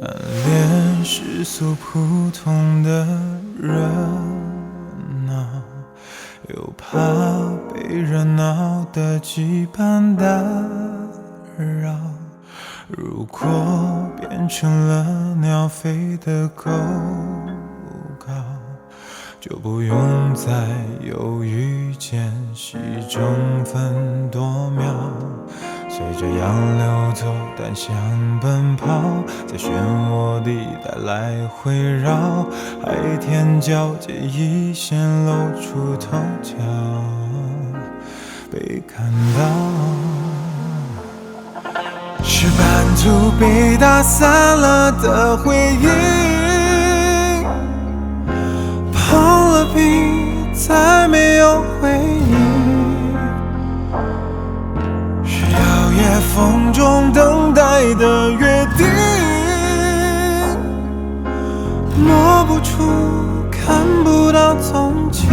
暗恋世俗普通的人啊，又怕被热闹的羁绊打扰。如果变成了鸟飞的狗告，就不用再犹豫间隙争分夺秒，随着洋流走，单向奔跑，在漩涡里带来回绕，海天交界一线露出头角，被看到。是版图被打散了的回忆，碰了壁再没有回应，是摇曳风中等待的约定，摸不出看不到踪迹。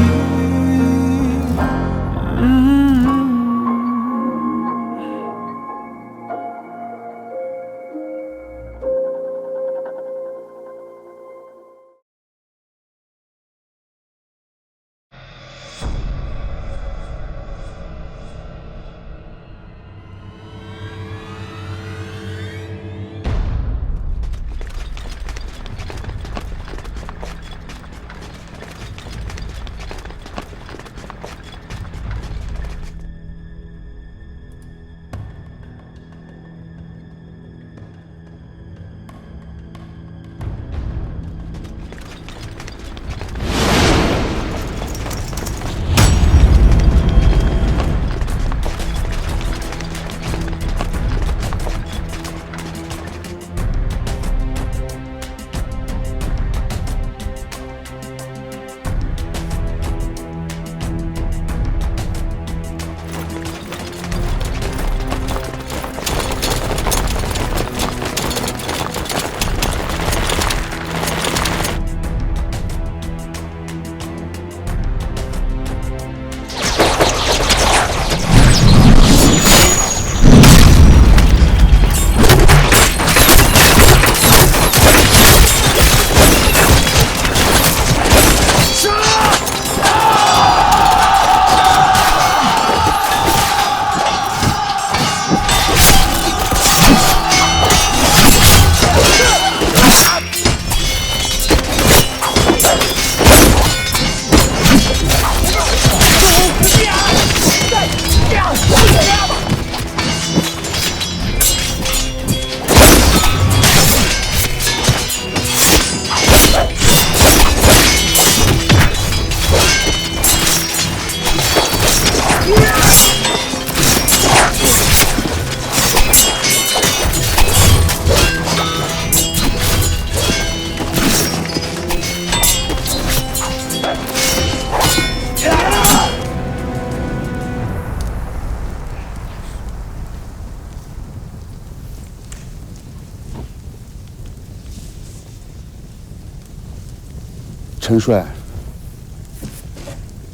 陈帅，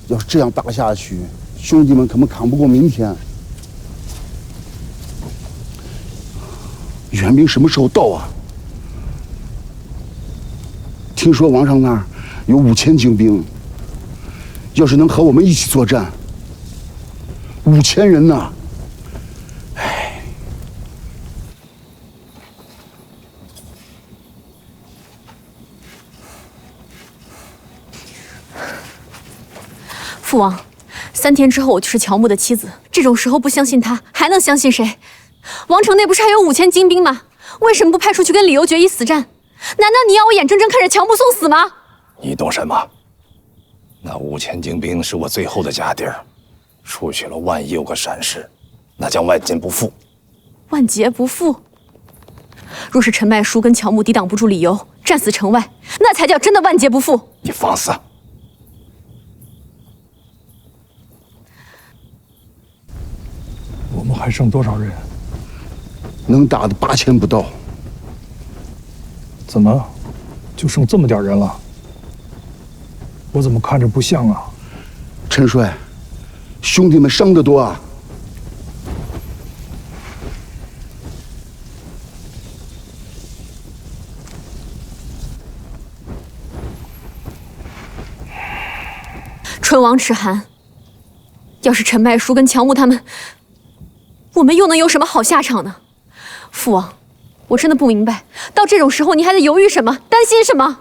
要是这样打下去，兄弟们可能扛不过明天。援兵什么时候到啊？听说王上那儿有5000精兵，要是能和我们一起作战，5000人呐！哎，父王，3天之后我就是乔木的妻子，这种时候不相信他，还能相信谁？王城内不是还有5000精兵吗？为什么不派出去跟李由决一死战？难道你要我眼睁睁看着乔木送死吗？你懂什么？那5000精兵是我最后的家底儿，出去了万一有个闪失，那将万劫不复。万劫不复？若是陈麦叔跟乔木抵挡不住李由，战死城外，那才叫真的万劫不复。你放肆！我们还剩多少人？能打的8000不到。怎么，就剩这么点人了？我怎么看着不像啊？陈帅，兄弟们伤得多啊！唇王齿寒，要是陈麦叔跟乔木他们，我们又能有什么好下场呢？父王，我真的不明白，到这种时候你还在犹豫什么，担心什么？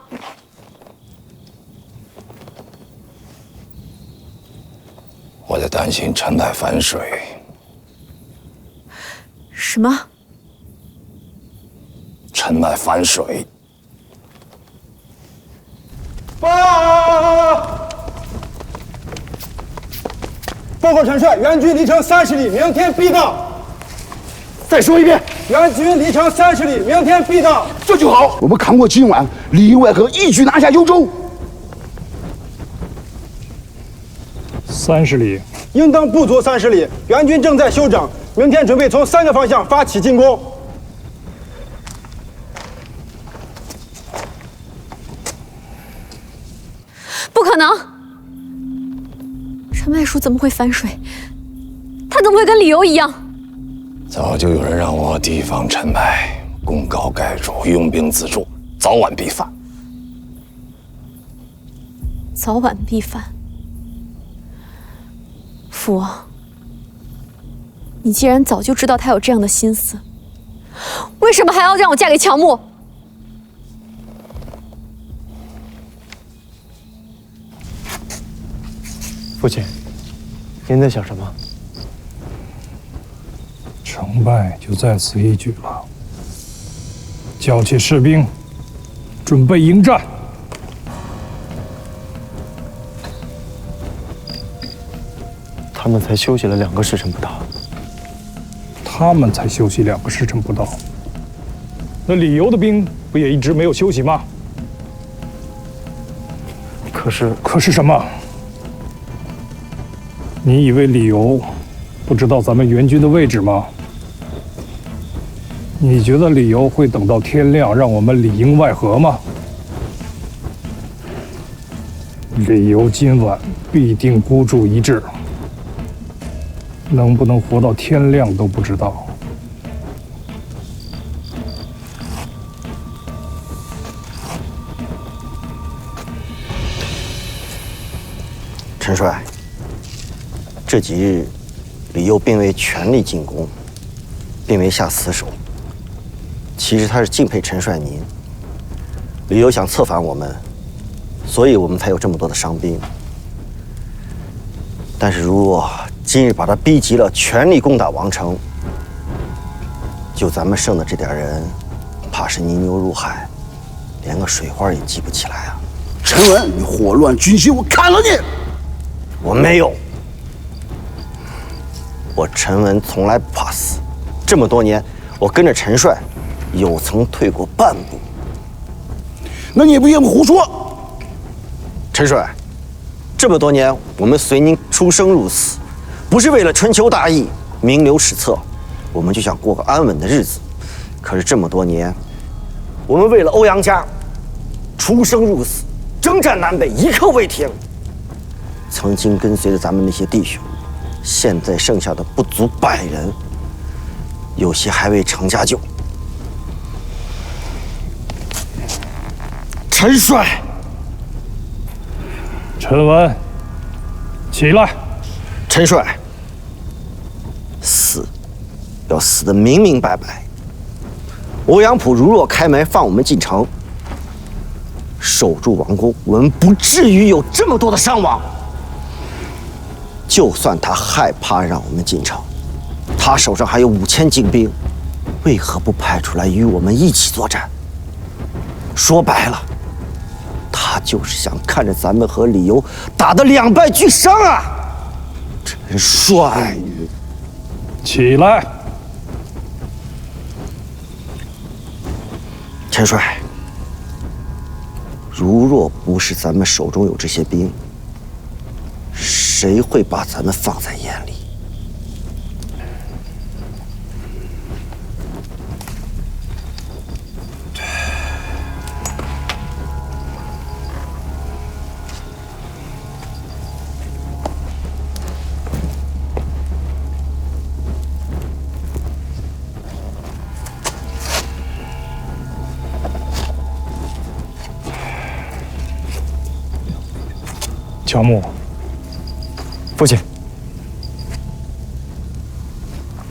我在担心陈麦反水。什么？陈麦反水。报告陈帅，援军离城30里，明天必到。再说一遍，援军离城30里，明天必到。这就好。我们扛过今晚，里应外合，一举拿下幽州。30里，应当不足30里，援军正在休整，明天准备从3个方向发起进攻。不可能！陈麦叔怎么会反水？他怎么会跟李由一样？早就有人让我提防陈麦，功高盖主，拥兵自重，早晚必反。早晚必反。父王，你既然早就知道他有这样的心思，为什么还要让我嫁给乔木？父亲，您在想什么？成败就在此一举了。叫起士兵，准备迎战。他们才休息了2个时辰不到。他们才休息2个时辰不到，那李由的兵不也一直没有休息吗？可是什么？你以为李由不知道咱们援军的位置吗？你觉得李由会等到天亮让我们里应外合吗？李由今晚必定孤注一掷，能不能活到天亮都不知道。陈帅，这几日李佑并未全力进攻，并未下死手。其实他是敬佩陈帅您。李佑想策反我们，所以我们才有这么多的伤兵。但是如果今日把他逼急了，全力攻打王城，就咱们剩的这点人，怕是泥牛入海，连个水花也激不起来啊！陈文，你祸乱军心，我砍了你！我没有，我陈文从来不怕死，这么多年，我跟着陈帅，有曾退过半步。那你也不愿意胡说。陈帅，这么多年，我们随您出生入死，不是为了春秋大义、名留史册，我们就想过个安稳的日子。可是这么多年，我们为了欧阳家，出生入死，征战南北，一刻未停。曾经跟随着咱们那些弟兄，现在剩下的不足100人，有些还未成家就。陈帅，陈文，起来！陈帅，死要死得明明白白。欧阳普如若开门放我们进城，守住王宫，我们不至于有这么多的伤亡。就算他害怕让我们进城，他手上还有5000精兵，为何不派出来与我们一起作战？说白了，他就是想看着咱们和李由打得2败俱伤啊！陈帅，起来！陈帅，如若不是咱们手中有这些兵，谁会把咱们放在眼里？乔木，父亲，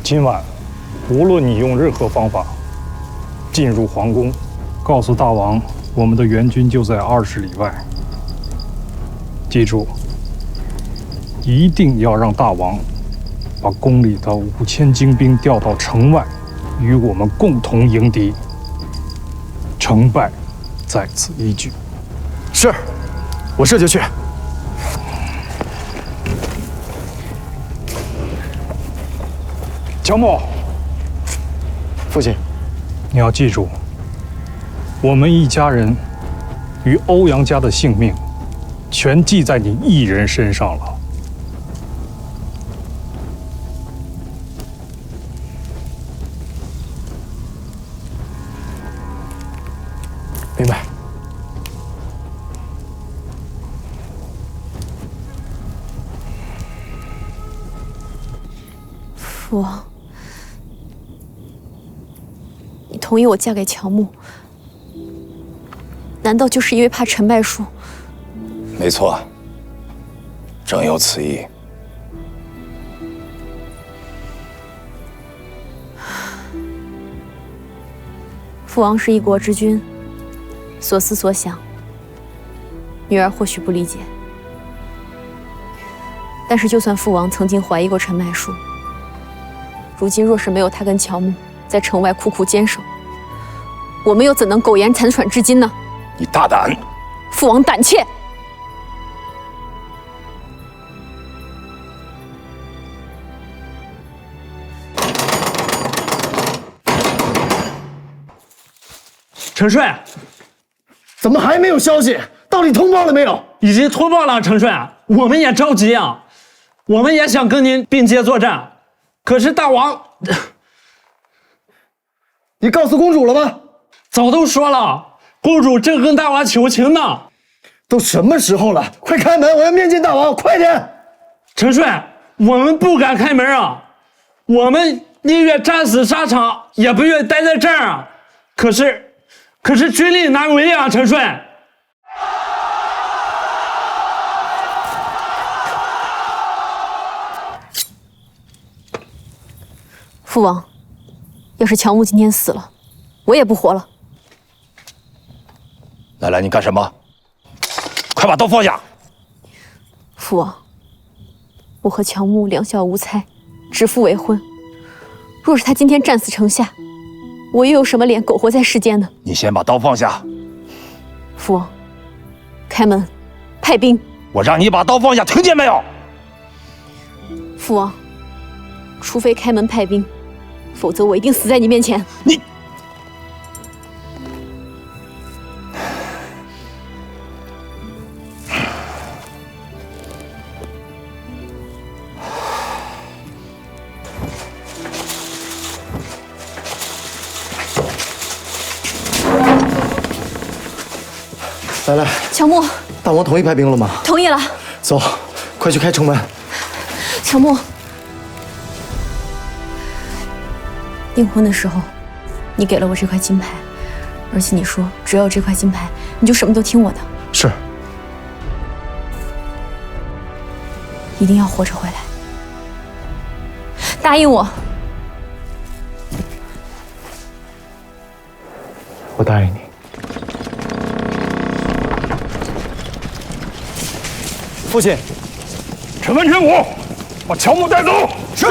今晚，无论你用任何方法进入皇宫，告诉大王，我们的援军就在20里外。记住，一定要让大王把宫里的5000精兵调到城外，与我们共同迎敌。成败在此一举。是，我这就去。乔木，父亲，你要记住，我们一家人与欧阳家的性命，全记在你一人身上了。明白。父王，你同意我嫁给乔木，难道就是因为怕陈败树？没错，正有此意。父王是一国之君，所思所想，女儿或许不理解。但是，就算父王曾经怀疑过陈麦树，如今若是没有他跟乔木在城外苦苦坚守，我们又怎能苟延残喘至今呢？你大胆！父王胆怯！陈帅，怎么还没有消息？到底通报了没有？已经通报了，陈帅，我们也着急啊，我们也想跟您并肩作战，可是大王，你告诉公主了吗？早都说了，公主正跟大王求情呢。都什么时候了？快开门，我要面见大王，快点！陈帅，我们不敢开门啊，我们宁愿战死沙场，也不愿待在这儿啊。可是军令难违啊，陈帅。父王，要是乔木今天死了，我也不活了。奶奶，你干什么？快把刀放下！父王，我和乔木两小无猜，指腹为婚。若是他今天战死城下，我又有什么脸苟活在世间呢？你先把刀放下。父王，开门，派兵。我让你把刀放下，听见没有？父王，除非开门派兵，否则我一定死在你面前。你。来，乔木，大王同意派兵了吗？同意了。走，快去开城门。乔木，订婚的时候，你给了我这块金牌，而且你说只要有这块金牌，你就什么都听我的。是。一定要活着回来，答应我。我答应你。父亲，陈文、陈武，把乔木带走。是。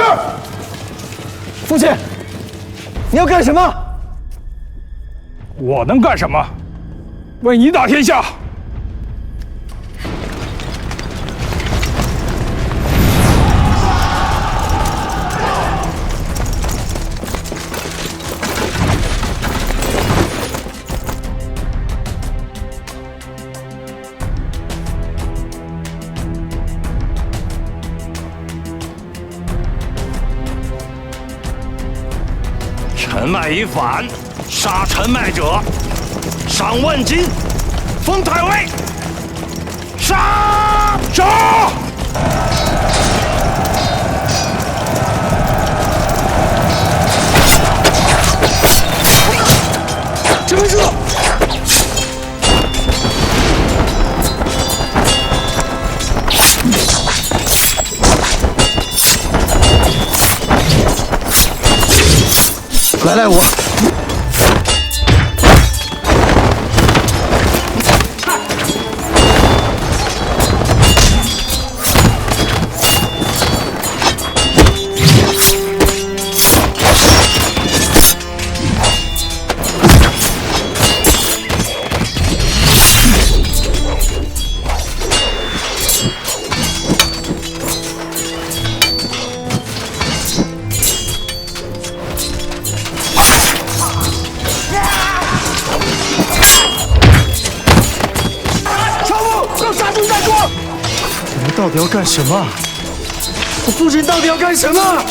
父亲，你要干什么？我能干什么？为你打天下。陈麦已反，杀陈麦者，赏万金，封太尉。杀！杀！陈文书。来，我。到底要干什么？我父亲到底要干什么？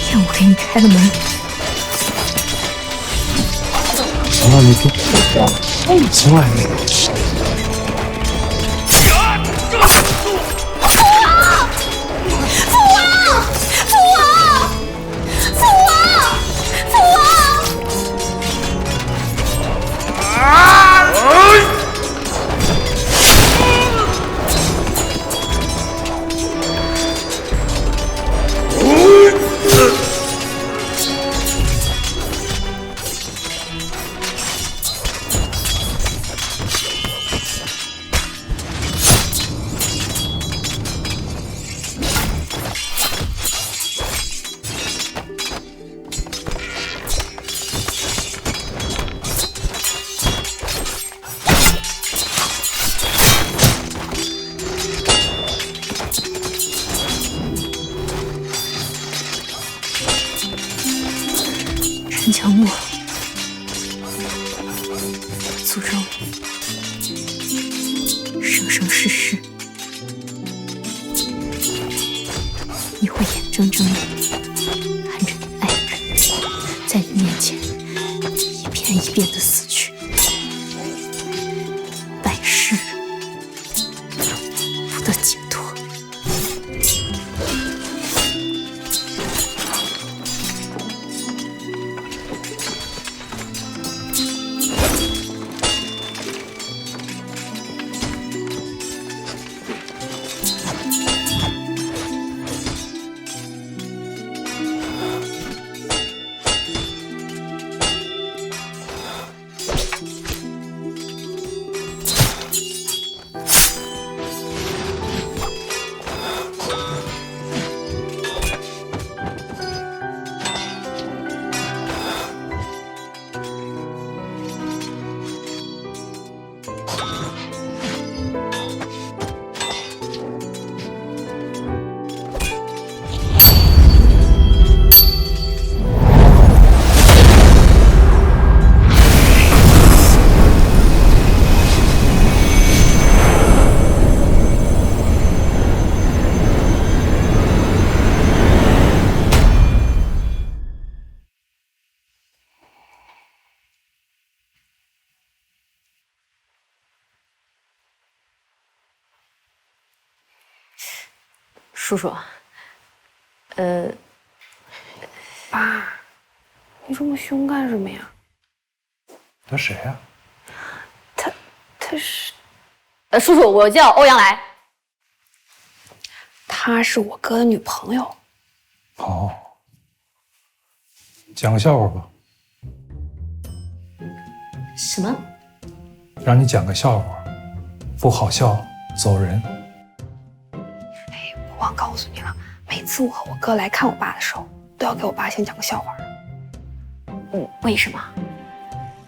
骗我给你开了门。从来没做过，从来没有。陈乔木，诅咒生生世世，你会眼睁睁地看着你爱人在你面前一遍一遍地死去，百世不得解脱。叔叔，爸，你这么凶干什么呀？他谁呀？他是，叔叔，我叫欧阳来。她是我哥的女朋友。哦，讲个笑话吧。什么？让你讲个笑话，不好笑走人。我忘告诉你了，每次我和我哥来看我爸的时候，都要给我爸先讲个笑话。为什么？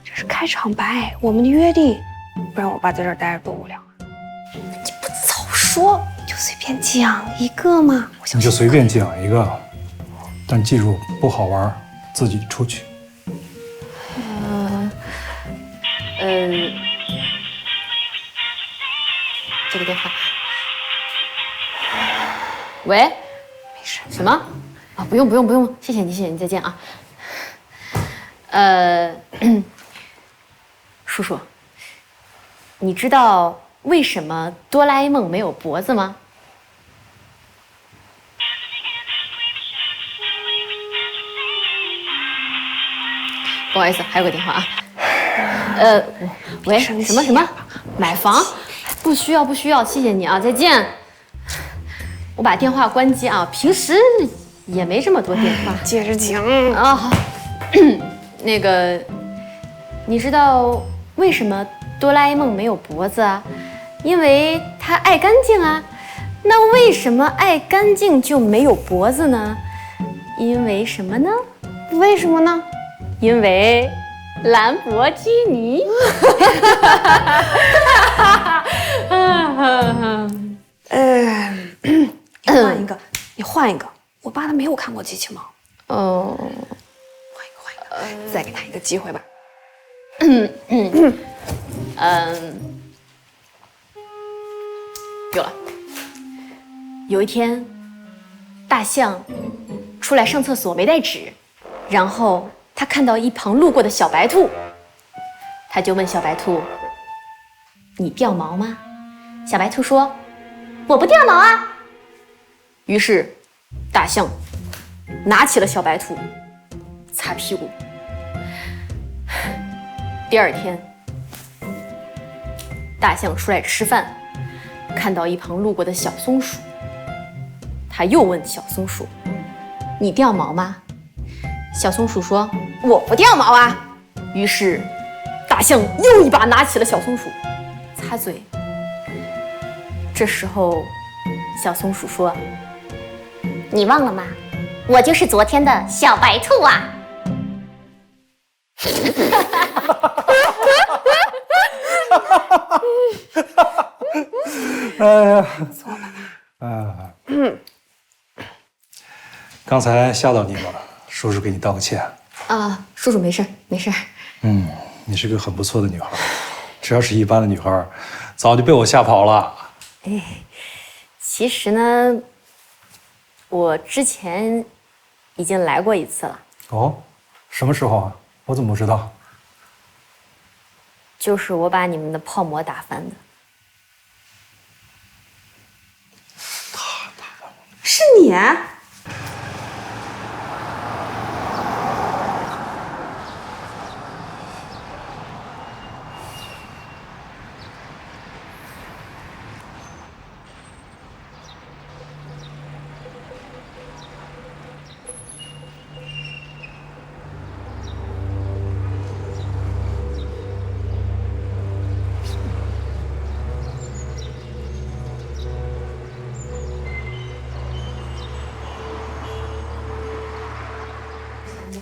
这是开场白，我们的约定，不然我爸在这儿待着多无聊。你不早说，就随便讲一个嘛。你就随便讲一个，但记住不好玩，自己出去。这个电话。喂，没事。什么？啊，不用，谢谢你，再见啊。叔叔，你知道为什么哆啦 A 梦没有脖子吗？不好意思，还有个电话啊。喂，什么？买房？不需要，谢谢你啊，再见。我把电话关机啊，平时也没这么多电话。接着讲啊，好。那个，你知道为什么哆啦 A 梦没有脖子啊？因为他爱干净啊。那为什么爱干净就没有脖子呢？因为什么呢？为什么呢？因为兰博基尼。你换一个，我爸他没有看过机器猫。哦，换一个，再给他一个机会吧。有了。有一天，大象出来上厕所没带纸，然后他看到一旁路过的小白兔，他就问小白兔：“你掉毛吗？”小白兔说：“我不掉毛啊。”于是，大象拿起了小白兔，擦屁股。第二天，大象出来吃饭，看到一旁路过的小松鼠，他又问小松鼠：“你掉毛吗？”小松鼠说：“我不掉毛啊。”于是，大象又一把拿起了小松鼠，擦嘴。这时候，小松鼠说：“你忘了吗？我就是昨天的小白兔啊！”哎呀，刚才吓到你了，叔叔给你道个歉。啊，叔叔没事。你是个很不错的女孩，只要是一般的女孩，早就被我吓跑了。其实呢，我之前已经来过一次了。哦，什么时候啊？我怎么不知道？就是我把你们的泡馍打翻的。是你？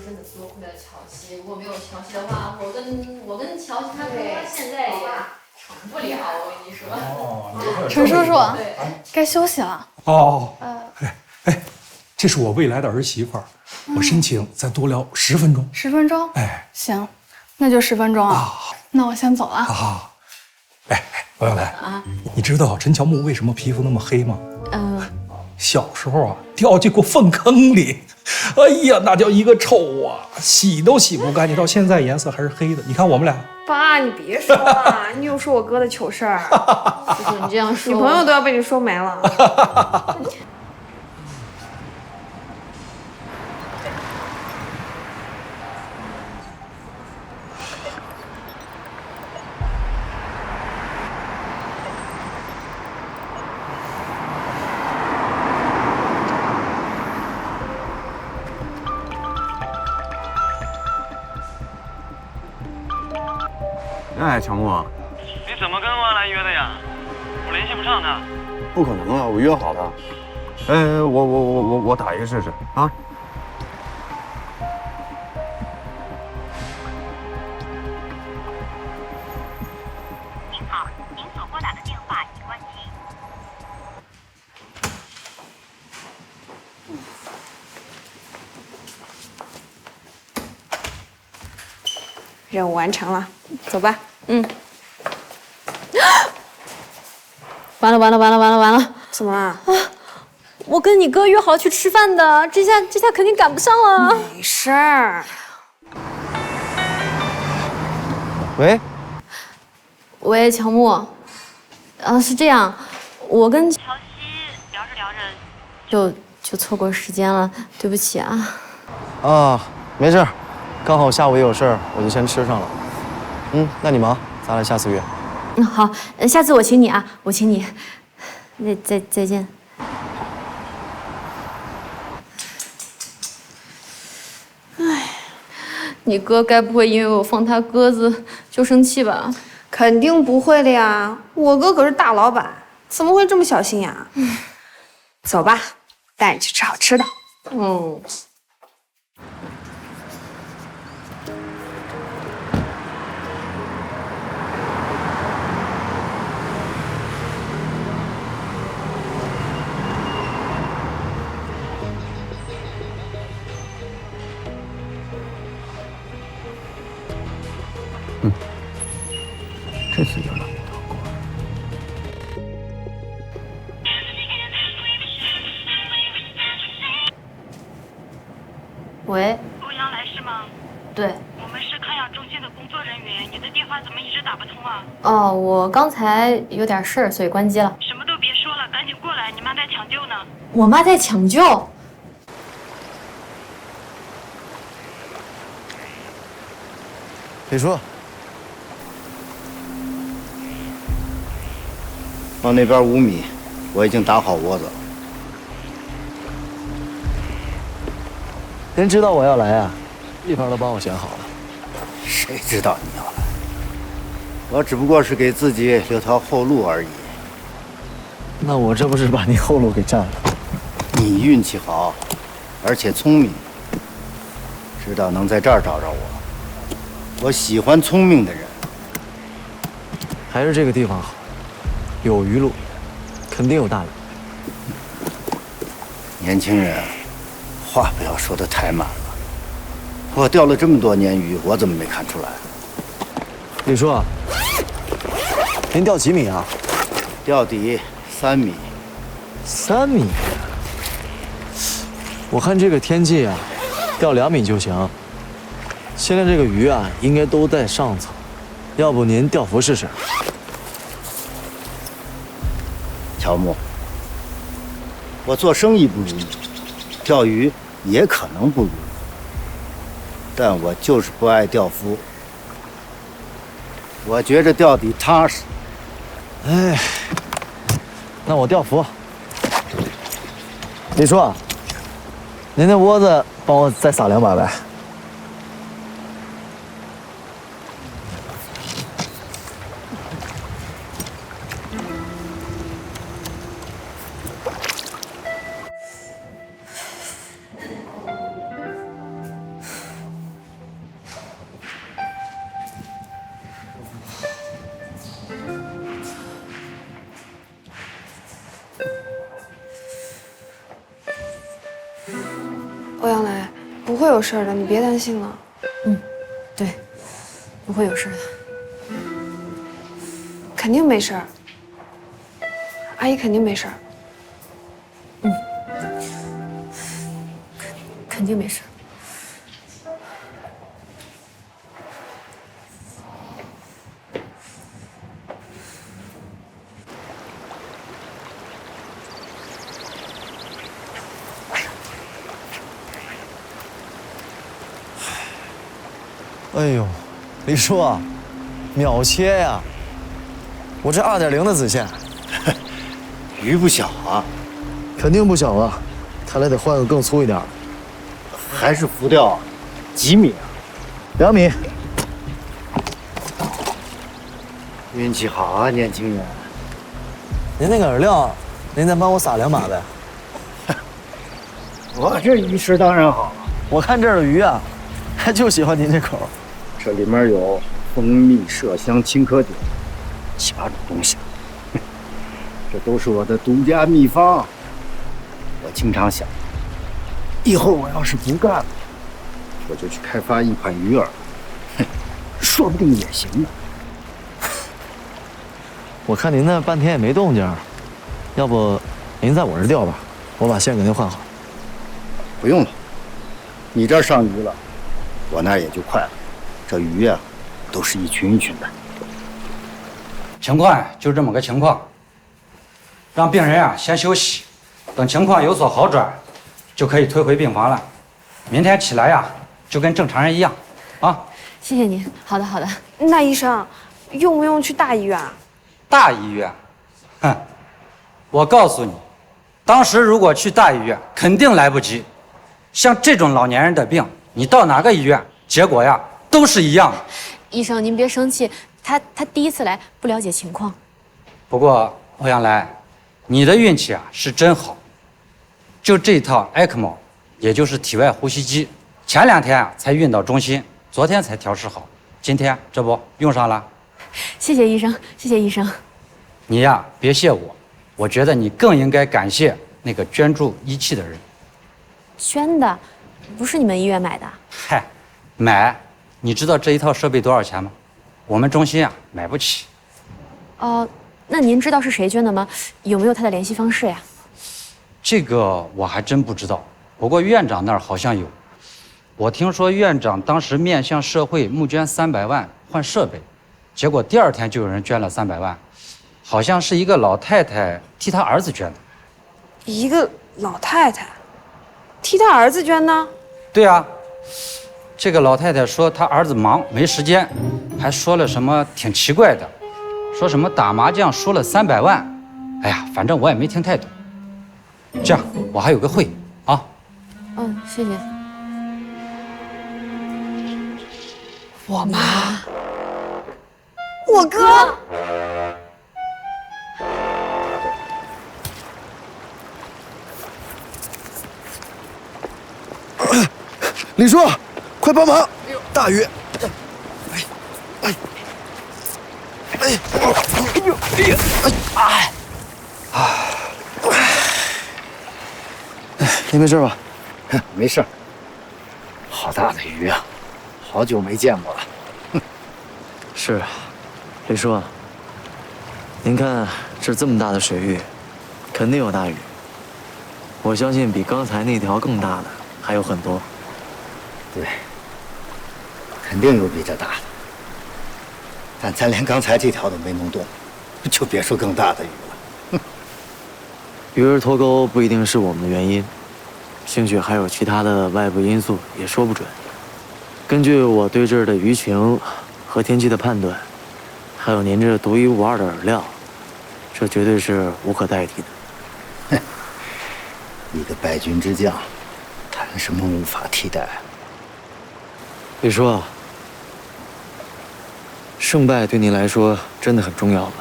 真的多亏了乔西，如果没有乔西的话，我跟乔西他现在也成不了。我跟你说，陈叔叔，该休息了。哦，这是我未来的儿媳妇儿，我申请再多聊10分钟。10分钟？行，那就10分钟啊。那我先走了。好。欧阳来啊，你知道陈乔木为什么皮肤那么黑吗？小时候啊，掉进过粪坑里，哎呀，那叫一个臭啊，洗都洗不干净，到现在颜色还是黑的。你看我们俩，爸，你别说了，你又说我哥的糗事儿。叔叔，你这样说，女朋友都要被你说没了。哎，乔木，你怎么跟王兰约的呀？我联系不上他。不可能啊，我约好了。哎，我打一个试试啊。您好，您所拨打的电话已关机。任务完成了，走吧。完了完了完了完了完了！怎么了？我跟你哥约好去吃饭的，这下肯定赶不上了。没事儿。喂，喂，乔木，是这样，我跟乔西聊着聊着就错过时间了，对不起啊。啊，没事，刚好下午也有事儿，我就先吃上了。那你忙，咱俩下次约。好，下次我请你啊，我请你。那再见。哎，你哥该不会因为我放他鸽子就生气吧？肯定不会的呀，我哥可是大老板，怎么会这么小心呀？走吧，带你去吃好吃的。这次就让你逃过。喂，欧阳来是吗？对。我们是康养中心的工作人员，你的电话怎么一直打不通啊？哦，我刚才有点事儿，所以关机了。什么都别说了，赶紧过来，你妈在抢救呢。我妈在抢救。李叔，往那边5米，我已经打好窝子了。您知道我要来啊？地方都帮我选好了。谁知道你要来？我只不过是给自己留条后路而已。那我这不是把你后路给占了？你运气好，而且聪明，知道能在这儿找着我。我喜欢聪明的人。还是这个地方好，有鱼路，肯定有大鱼。年轻人，话不要说得太满了。我钓了这么多年鱼，我怎么没看出来？李叔，您钓几米啊？钓底3米。3米？我看这个天气啊，钓2米就行。现在这个鱼啊，应该都在上层，要不您钓浮试试？乔木，我做生意不如意，钓鱼也可能不如意，但我就是不爱钓浮。我觉着钓底踏实。哎，那我钓浮。李叔，您那窝子帮我再撒2把呗。欧阳来，不会有事儿的，你别担心了。对，不会有事的。肯定没事儿，阿姨肯定没事儿。肯定没事。哎呦，李叔啊，秒切呀！我这2.0的子线，鱼不小啊，肯定不小啊，看来得换个更粗一点。还是浮钓，几米啊？2米。运气好啊，年轻人。您那个饵料，您再帮我撒2码呗。我这鱼食当然好，我看这儿的鱼啊，就喜欢您这口。这里面有蜂蜜、麝香、青稞酒7、8种东西，这都是我的独家秘方。我经常想，以后我要是不干了，我就去开发一款鱼饵，说不定也行呢。我看您那半天也没动静，要不您在我这钓吧，我把线给您换好。不用了，你这儿上鱼了，我那儿也就快了。这鱼呀，都是一群一群的。情况就这么个情况，让病人先休息，等情况有所好转，就可以推回病房了。明天起来就跟正常人一样啊。谢谢您。好的，好的。那医生，用不用去大医院？大医院？哼，我告诉你，当时如果去大医院，肯定来不及。像这种老年人的病，你到哪个医院，结果都是一样的。医生，您别生气，他第一次来，不了解情况。不过欧阳来，你的运气是真好，就这套 ECMO， 也就是体外呼吸机，前2天才运到中心，昨天才调试好，今天这不用上了。谢谢医生，谢谢医生。你别谢我，我觉得你更应该感谢那个捐助仪器的人。捐的，不是你们医院买的？嗨，买，你知道这一套设备多少钱吗？我们中心买不起。哦，那您知道是谁捐的吗？有没有他的联系方式呀？这个我还真不知道，不过院长那儿好像有。我听说院长当时面向社会募捐300万换设备，结果第2天就有人捐了300万，好像是一个老太太替她儿子捐的。一个老太太替她儿子捐的？对啊，这个老太太说她儿子忙没时间，还说了什么挺奇怪的，说什么打麻将输了300万。哎呀，反正我也没听太懂。这样，我还有个会啊。嗯，谢谢。我妈，我哥。李叔，快帮忙！大鱼！你没事吧？没事。好大的鱼啊，好久没见过了。是，李叔，您看这么大的水域，肯定有大鱼。我相信比刚才那条更大的还有很多。对，肯定有比这大的，但咱连刚才这条都没弄动，就别说更大的鱼了。鱼儿脱钩不一定是我们的原因，兴许还有其他的外部因素，也说不准。根据我对这儿的鱼情和天气的判断，还有您这独一无二的饵料，这绝对是无可代替的。一个败军之将，谈什么无法替代？李叔，胜败对您来说真的很重要吧？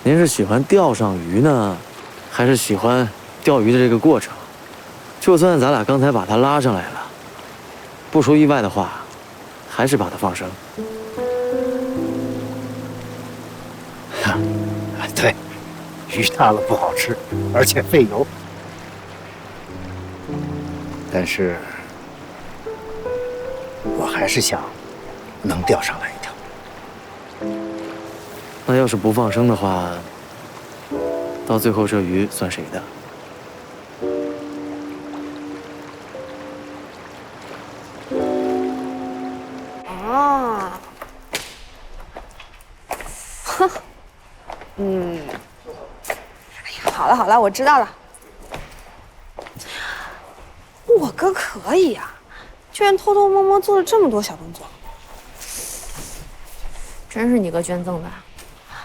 您是喜欢钓上鱼呢，还是喜欢钓鱼的这个过程？就算咱俩刚才把它拉上来了，不出意外的话，还是把它放生。对，鱼大了不好吃，而且费油。但是，我还是想能钓上来一条。那要是不放生的话，到最后这鱼算谁的？啊，哼，哎呀，好了好了，我知道了。我哥可以啊，居然偷偷摸摸做了这么多小动作。真是你哥捐赠的？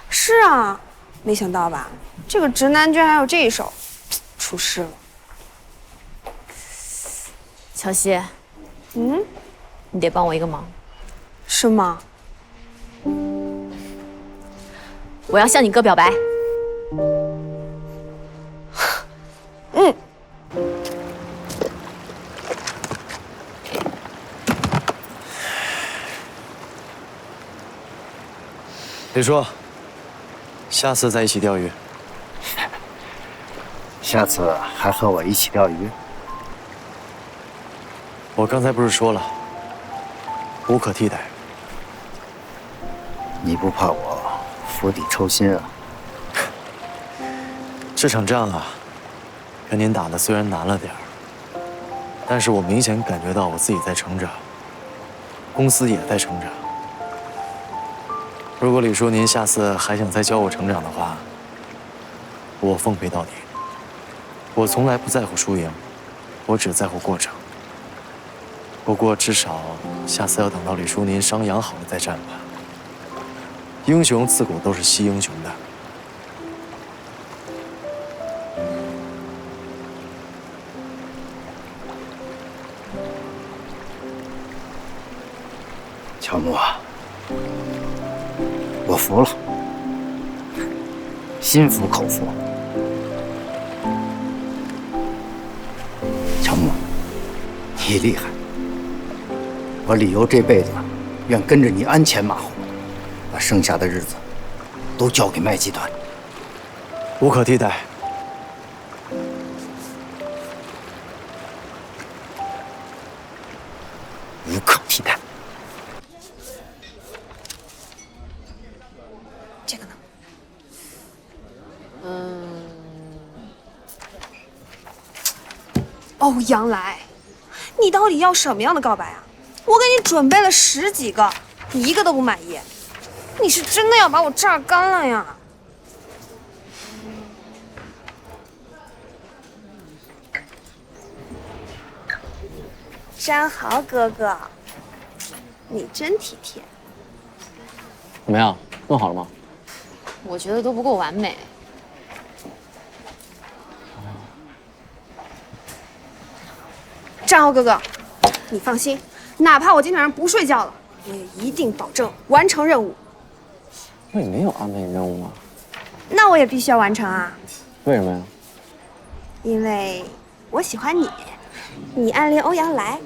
是啊，没想到吧？这个直男居然还有这一手，出事了。乔西，你得帮我一个忙。是吗？我要向你哥表白。嗯。李叔，下次再一起钓鱼。下次还和我一起钓鱼？我刚才不是说了，无可替代。你不怕我釜底抽薪啊？这场仗啊，跟您打的虽然难了点儿，但是我明显感觉到我自己在成长，公司也在成长。如果李叔您下次还想再教我成长的话，我奉陪到底。我从来不在乎输赢，我只在乎过程。不过至少下次要等到李叔您伤养好了再战吧。英雄自古都是惜英雄的。乔木啊，我服了，心服口服。乔木，你厉害，我李由这辈子愿跟着你鞍前马后，把剩下的日子都交给麦集团。无可替代。无可替代。这个呢？欧阳来，你到底要什么样的告白啊？我给你准备了10几个，你一个都不满意，你是真的要把我榨干了呀？张豪哥哥，你真体贴。怎么样，弄好了吗？我觉得都不够完美。张豪哥哥，你放心，哪怕我今天晚上不睡觉了，我也一定保证完成任务。那你没有安排你任务吗？那我也必须要完成啊！为什么呀？因为我喜欢你，你暗恋欧阳来。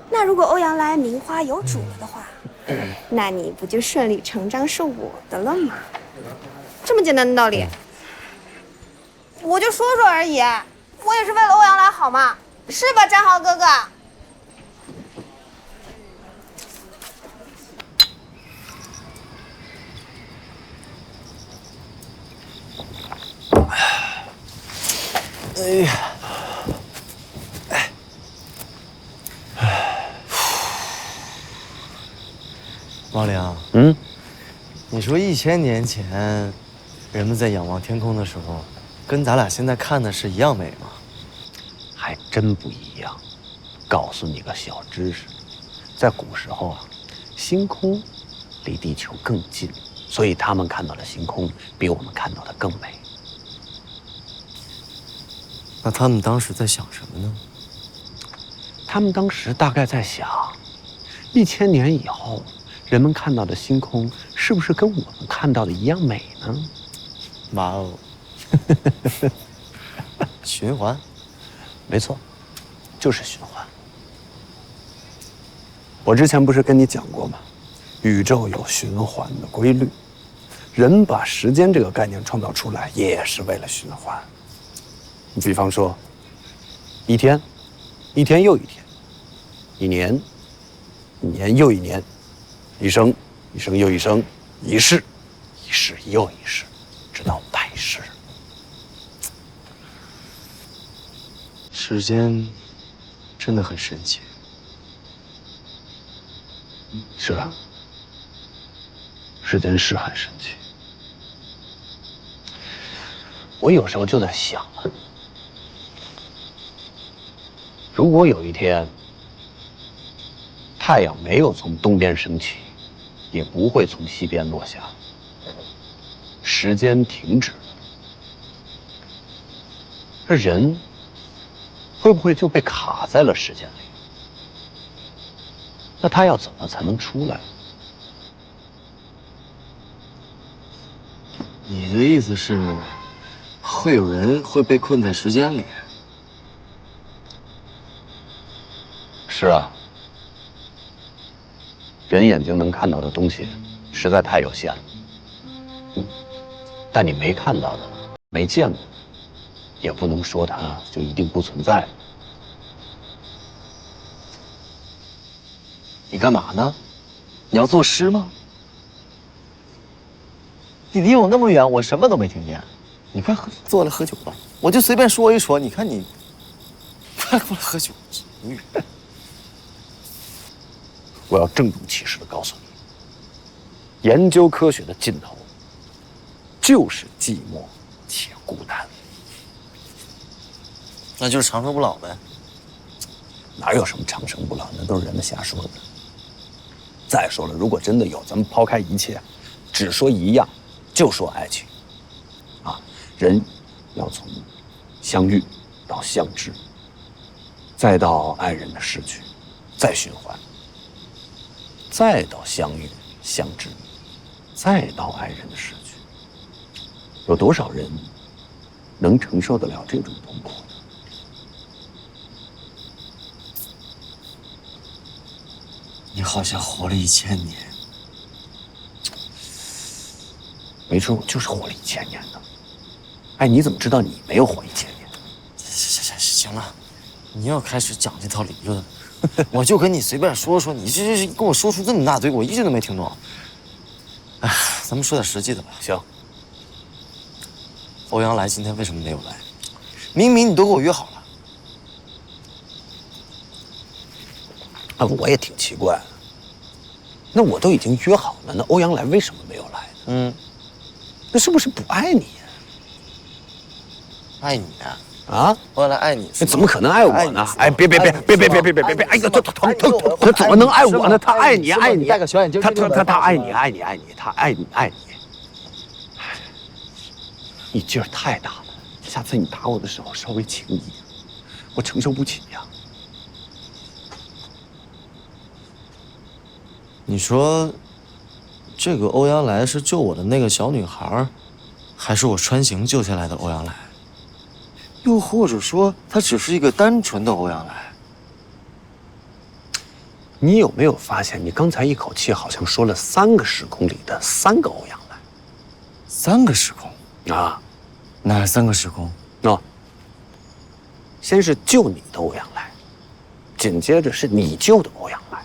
那如果欧阳来名花有主了的话，那你不就顺理成章是我的了吗？这么简单的道理，我就说说而已，我也是为了欧阳来好嘛，是吧，张豪哥哥？哎呀，王陵，你说1000年前，人们在仰望天空的时候，跟咱俩现在看的是一样美吗？还真不一样。告诉你个小知识，在古时候啊，星空离地球更近，所以他们看到的星空比我们看到的更美。那他们当时在想什么呢？他们当时大概在想，1000年以后，人们看到的星空是不是跟我们看到的一样美呢？哇哦，循环，没错，就是循环。我之前不是跟你讲过吗？宇宙有循环的规律，人把时间这个概念创造出来，也是为了循环。你比方说，一天，一天又一天；一年，一年又一年；一生，一生又一生；一世，一世又一世，直到百世。时间真的很神奇。是啊，时间是很神奇。我有时候就在想啊，如果有一天太阳没有从东边升起，也不会从西边落下，时间停止了，这人会不会就被卡在了时间里？那他要怎么才能出来？你的意思是，会有人会被困在时间里？是啊，人眼睛能看到的东西实在太有限了。但你没看到的、没见过，也不能说它就一定不存在。你干嘛呢？你要作诗吗？你离我那么远，我什么都没听见。你快坐来喝酒吧，我就随便说一说。你看你，快过来喝酒。无语。我要郑重其事地告诉你，研究科学的尽头，就是寂寞且孤单。那就是长生不老呗。哪有什么长生不老，那都是人们瞎说的。再说了，如果真的有，咱们抛开一切，只说一样，就说爱情。啊，人要从相遇到相知，再到爱人的逝去，再循环，再到相遇相知，再到爱人的逝去。有多少人能承受得了这种痛苦呢？你好像活了1000年。没错，我就是活了1000年的。哎，你怎么知道你没有活1000年？行了，你要开始讲这套理论，我就跟你随便说说，你这跟我说出这么大堆，我一句都没听懂。哎，咱们说点实际的吧。行。欧阳来今天为什么没有来？明明你都跟我约好了。啊，我也挺奇怪的。那我都已经约好了，那欧阳来为什么没有来呢？嗯，那是不是不爱你呀？爱你啊？啊，欧阳来爱你？怎么可能爱我呢？哎，别！哎呀，他怎么能爱我呢？他爱你，爱你，戴个小眼镜，他爱你，爱你，爱你，他爱你，爱你。你劲儿太大了，下次你打我的时候稍微轻一点，我承受不起呀。你说，这个欧阳来是救我的那个小女孩，还是我穿行救下来的欧阳来？又或者说，他只是一个单纯的欧阳来？你有没有发现，你刚才一口气好像说了3个时空里的3个欧阳来？3个时空啊？哪3个时空？哦，先是救你的欧阳来，紧接着是你救的欧阳来。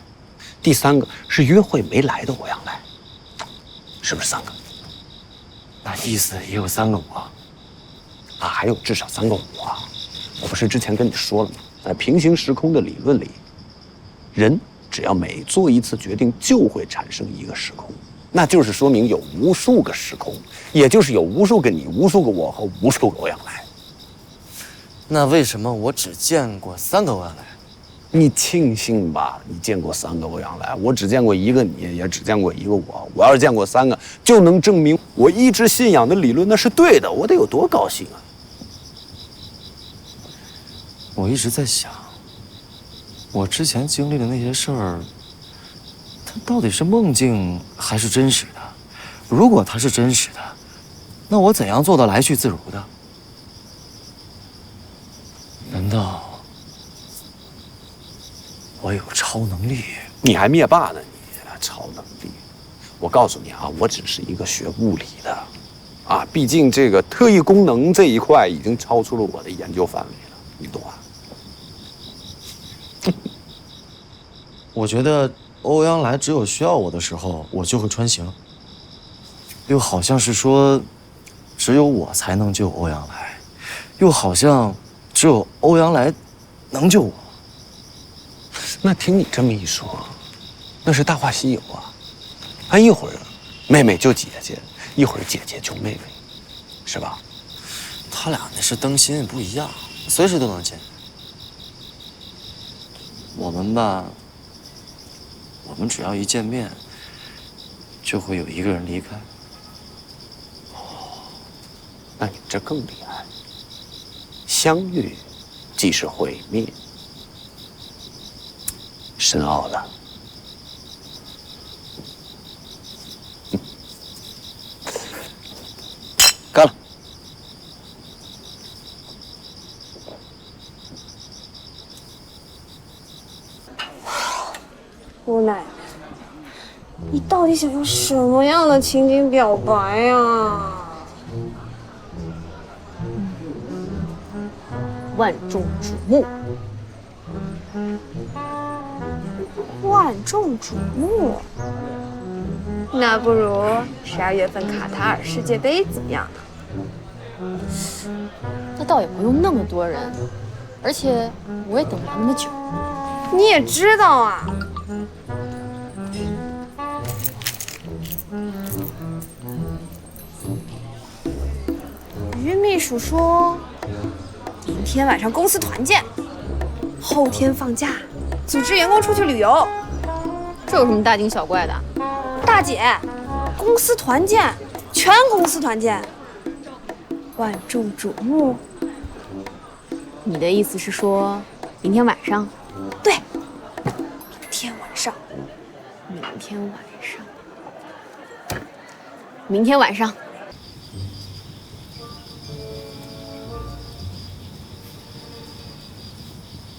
第3个是约会没来的欧阳来，是不是3个？那意思也有3个我啊，还有至少3个我。我不是之前跟你说了吗？在平行时空的理论里，人只要每做一次决定，就会产生一个时空，那就是说明有无数个时空，也就是有无数个你、无数个我和无数个欧阳来。那为什么我只见过3个欧阳来？你庆幸吧，你见过3个欧阳来，我只见过1个你，也只见过1个我。我要是见过3个，就能证明我一直信仰的理论那是对的，我得有多高兴啊！我一直在想，我之前经历的那些事儿，它到底是梦境还是真实的？如果它是真实的，那我怎样做到来去自如的？难道我有超能力？你还灭霸呢？你超能力？我告诉你啊，我只是一个学物理的，啊，毕竟这个特异功能这一块已经超出了我的研究范围了，你懂啊？我觉得欧阳来只有需要我的时候，我就会穿行，又好像是说，只有我才能救欧阳来，又好像只有欧阳来能救我。那听你这么一说，那是《大话西游》啊！啊，一会儿妹妹救姐姐，一会儿姐姐救妹妹，是吧？他俩那是灯芯不一样，随时都能见。我们吧，我们只要一见面，就会有一个人离开。哦，那你这更厉害。相遇即是毁灭，深奥了。干了。姑奶奶，你到底想用什么样的情景表白呀？万众瞩目。万众瞩目，那不如12月份卡塔尔世界杯怎么样呢？那倒也不用那么多人，而且我也等不了那么久。你也知道啊。于秘书说，明天晚上公司团建，后天放假，组织员工出去旅游。这有什么大惊小怪的？大姐，公司团建，全公司团建，万众瞩目。你的意思是说，明天晚上？对，明天晚上。明天晚上。明天晚上。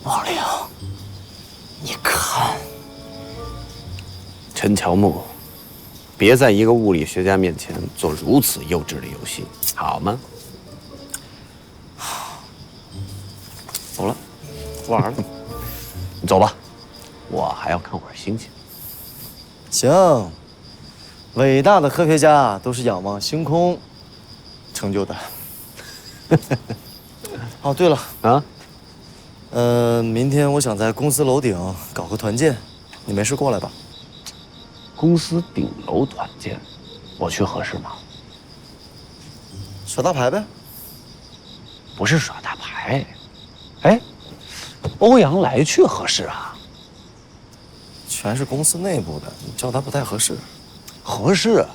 王玲，你看，陈乔木，别在一个物理学家面前做如此幼稚的游戏，好吗？走了，不玩了，你走吧，我还要看会儿星星。行，伟大的科学家都是仰望星空成就的。哦，对了啊。明天我想在公司楼顶搞个团建，你没事过来吧？公司顶楼团建，我去合适吗？耍大牌呗。不是耍大牌，哎，欧阳来去合适啊？全是公司内部的，你叫他不太合适。合适啊！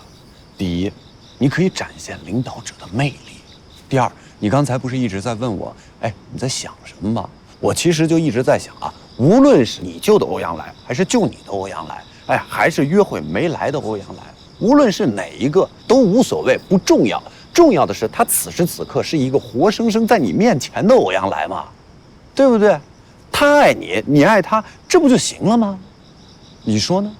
第一，你可以展现领导者的魅力；第二，你刚才不是一直在问我，哎，你在想什么吗？我其实就一直在想啊，无论是你救的欧阳来，还是救你的欧阳来，哎，还是约会没来的欧阳来，无论是哪一个都无所谓，不重要。重要的是他此时此刻是一个活生生在你面前的欧阳来嘛，对不对？他爱你，你爱他，这不就行了吗？你说呢？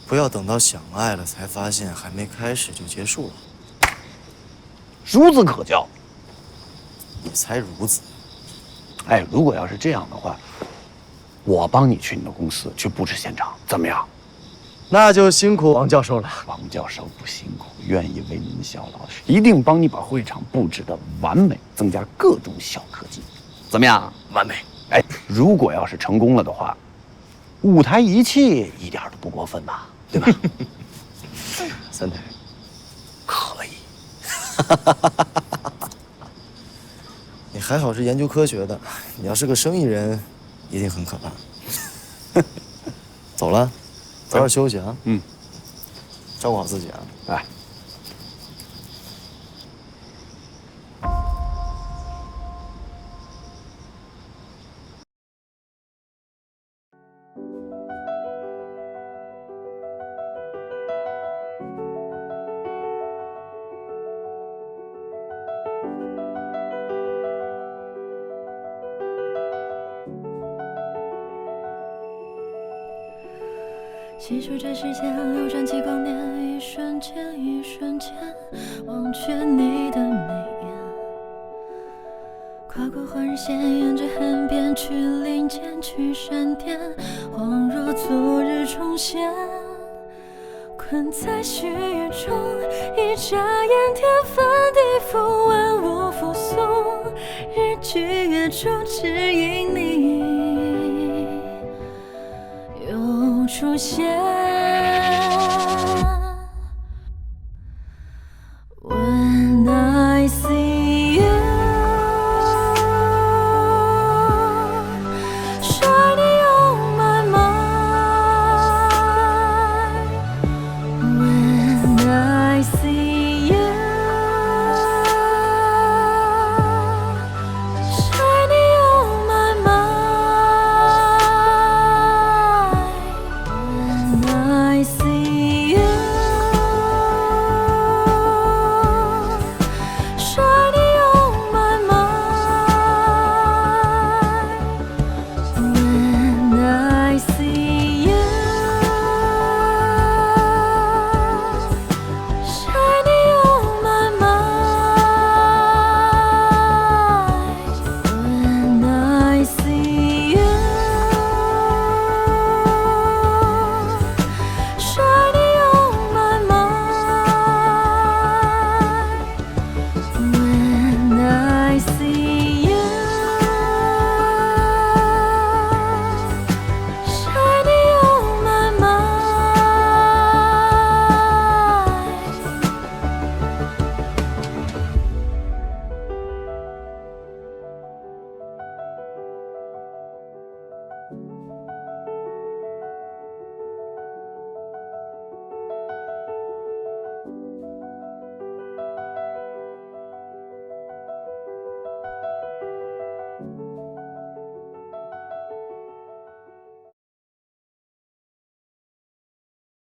不要等到想爱了才发现还没开始就结束了。孺子可教。你才孺子！哎，如果要是这样的话，我帮你去你的公司去布置现场，怎么样？那就辛苦王教授了。王教授不辛苦，愿意为您效劳，一定帮你把会场布置得完美，增加各种小科技，怎么样？完美！哎，如果要是成功了的话，舞台一气一点都不过分吧？对吧？三台，可以。你还好是研究科学的，你要是个生意人，一定很可怕。走了，早点休息啊。嗯，照顾好自己啊。哎。细数着时间流转起光年，一瞬间一瞬间忘却你的眉眼，跨过换日线，沿着岸边去林间去闪电，恍若昨日重现，困在虚语中，一眨眼天翻地覆，万物复苏，日积月诸指引你又出现。